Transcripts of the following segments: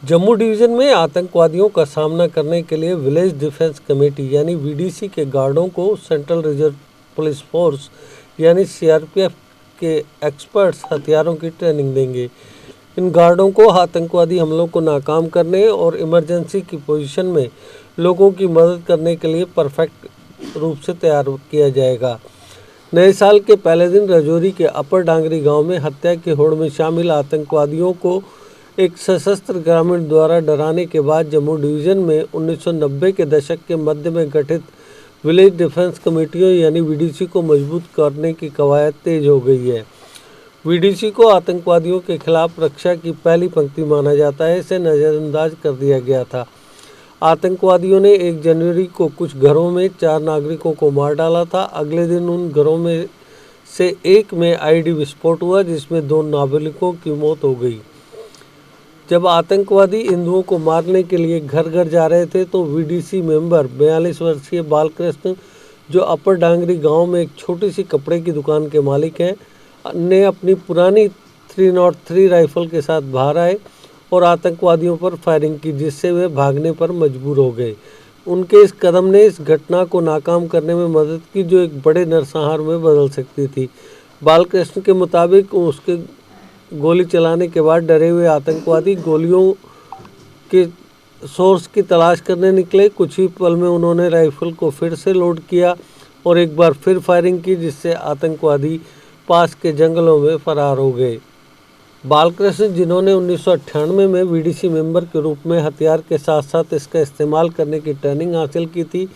Jammu division में आतंकवादियों का सामना करने के लिए विलेज डिफेंस कमेटी यानी वीडीसी के गार्डों को सेंट्रल रिजर्व पुलिस फोर्स यानी सीआरपीएफ के एक्सपर्ट्स हथियारों की ट्रेनिंग देंगे। इन गार्डों को आतंकवादी हमलों को नाकाम करने और इमरजेंसी की पोजीशन में लोगों की मदद करने के लिए परफेक्ट रूप से तैयार किया जाएगा। नए साल के पहले दिन राजौरी के अपर डांगरी गांव में हत्या की होड़ में शामिल आतंकवादियों को एक सशस्त्र ग्रामीण द्वारा डराने के बाद जम्मू डिवीज़न में 1990 के दशक के मध्य में गठित विलेज डिफेंस कमेटियों यानी वीडीसी को मजबूत करने की कवायद तेज हो गई है। वीडीसी को आतंकवादियों के खिलाफ रक्षा की पहली पंक्ति माना जाता है। इसे नज़रअंदाज कर दिया गया था। आतंकवादियों ने 1 जनवरी को कुछ घरों में 4 नागरिकों को मार डाला था। अगले दिन उन घरों में से एक में आईडी विस्फोट हुआ जिसमें 2 नाबालिगों की मौत हो गई। जब आतंकवादी हिंदुओं को मारने के लिए घर घर जा रहे थे तो वीडीसी मेंबर 42 वर्षीय बालकृष्ण, जो अपर डांगरी गांव में एक छोटी सी कपड़े की दुकान के मालिक हैं, ने अपनी पुरानी 303 राइफल के साथ बाहर आए और आतंकवादियों पर फायरिंग की, जिससे वे भागने पर मजबूर हो गए। उनके इस कदम ने इस घटना को नाकाम करने में मदद की जो एक बड़े नरसंहार में बदल सकती थी। बालकृष्ण के मुताबिक उसके गोली चलाने के बाद डरे हुए आतंकवादी गोलियों के सोर्स की तलाश करने निकले। कुछ ही पल में उन्होंने राइफल को फिर से लोड किया और एक बार फिर फायरिंग की, जिससे आतंकवादी पास के जंगलों में फरार हो गए। बालकृष्ण, जिन्होंने 1998 में वीडीसी मेंबर के रूप में हथियार के साथ साथ इसका इस्तेमाल करने की ट्रेनिंग हासिल की थी,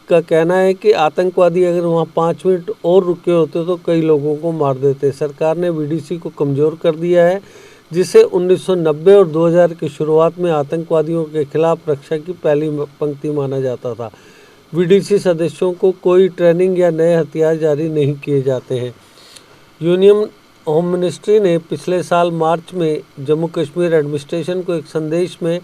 का कहना है कि आतंकवादी अगर वहां 5 मिनट और रुके होते तो कई लोगों को मार देते। सरकार ने वीडीसी को कमज़ोर कर दिया है, जिसे 1990 और 2000 की शुरुआत में आतंकवादियों के खिलाफ रक्षा की पहली पंक्ति माना जाता था। वीडीसी सदस्यों को कोई ट्रेनिंग या नए हथियार जारी नहीं किए जाते हैं। यूनियन होम मिनिस्ट्री ने पिछले साल मार्च में जम्मू कश्मीर एडमिनिस्ट्रेशन को एक संदेश में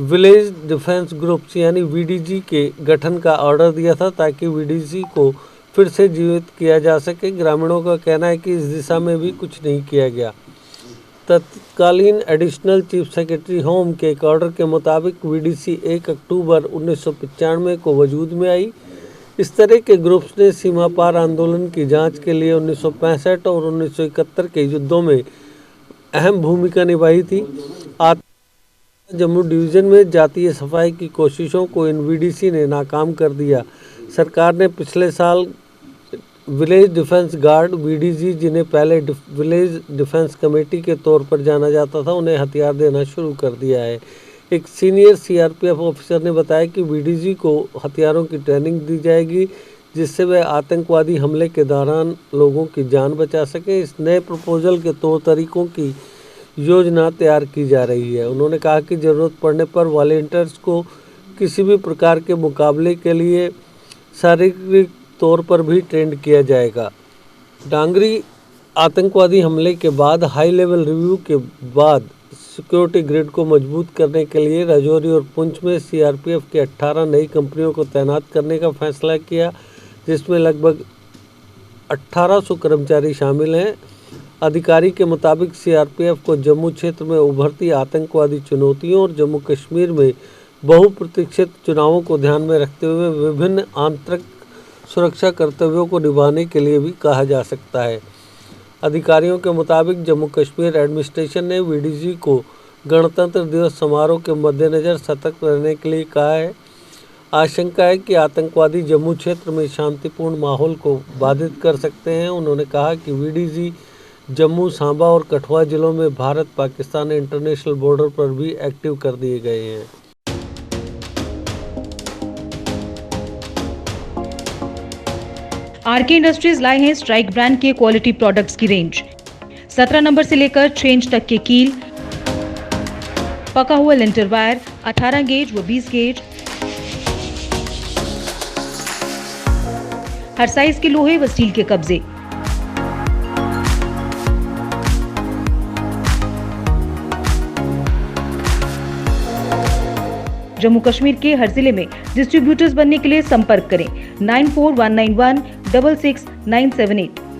विलेज डिफेंस ग्रुप्स यानी वीडीजी के गठन का ऑर्डर दिया था ताकि वीडीजी को फिर से जीवित किया जा सके। ग्रामीणों का कहना है कि इस दिशा में भी कुछ नहीं किया गया। तत्कालीन एडिशनल चीफ सेक्रेटरी होम के एक ऑर्डर के मुताबिक वीडीसी 1 अक्टूबर 1995 को वजूद में आई। इस तरह के ग्रुप्स ने सीमा पार आंदोलन की जांच के लिए 1965 और 1971 के युद्धों में अहम भूमिका निभाई थी। जम्मू डिवीज़न में जातीय सफाई की कोशिशों को इन वीडीसी ने नाकाम कर दिया। सरकार ने पिछले साल विलेज डिफेंस गार्ड वीडीजी, जिन्हें पहले विलेज डिफेंस कमेटी के तौर पर जाना जाता था, उन्हें हथियार देना शुरू कर दिया है। एक सीनियर सीआरपीएफ ऑफिसर ने बताया कि वीडीजी को हथियारों की ट्रेनिंग दी जाएगी, जिससे वह आतंकवादी हमले के दौरान लोगों की जान बचा सके। इस नए प्रपोजल के तौर तरीकों की योजना तैयार की जा रही है। उन्होंने कहा कि ज़रूरत पड़ने पर वॉलेंटियर्स को किसी भी प्रकार के मुकाबले के लिए शारीरिक तौर पर भी ट्रेंड किया जाएगा। डांगरी आतंकवादी हमले के बाद हाई लेवल रिव्यू के बाद सिक्योरिटी ग्रिड को मजबूत करने के लिए राजौरी और पुंछ में सीआरपीएफ की 18 नई कंपनियों को तैनात करने का फैसला किया, जिसमें लगभग 1800 कर्मचारी शामिल हैं। अधिकारी के मुताबिक सीआरपीएफ को जम्मू क्षेत्र में उभरती आतंकवादी चुनौतियों और जम्मू कश्मीर में बहुप्रतीक्षित चुनावों को ध्यान में रखते हुए विभिन्न आंतरिक सुरक्षा कर्तव्यों को निभाने के लिए भी कहा जा सकता है। अधिकारियों के मुताबिक जम्मू कश्मीर एडमिनिस्ट्रेशन ने वीडीजी को गणतंत्र दिवस समारोह के मद्देनज़र सतर्क रहने के लिए कहा है। आशंका है कि आतंकवादी जम्मू क्षेत्र में शांतिपूर्ण माहौल को बाधित कर सकते हैं। उन्होंने कहा कि वीडीजी जम्मू, सांबा और कठुआ जिलों में भारत पाकिस्तान इंटरनेशनल बॉर्डर पर भी एक्टिव कर दिए गए हैं। आरके इंडस्ट्रीज लाए हैं स्ट्राइक ब्रांड के क्वालिटी प्रोडक्ट्स की रेंज। 17 नंबर से लेकर 6 इंच तक के कील, पका हुआ लिंटर वायर, 18 गेज व 20 गेज, हर साइज के लोहे व स्टील के कब्जे। जम्मू कश्मीर के हर जिले में डिस्ट्रीब्यूटर्स बनने के लिए संपर्क करें 9419166978।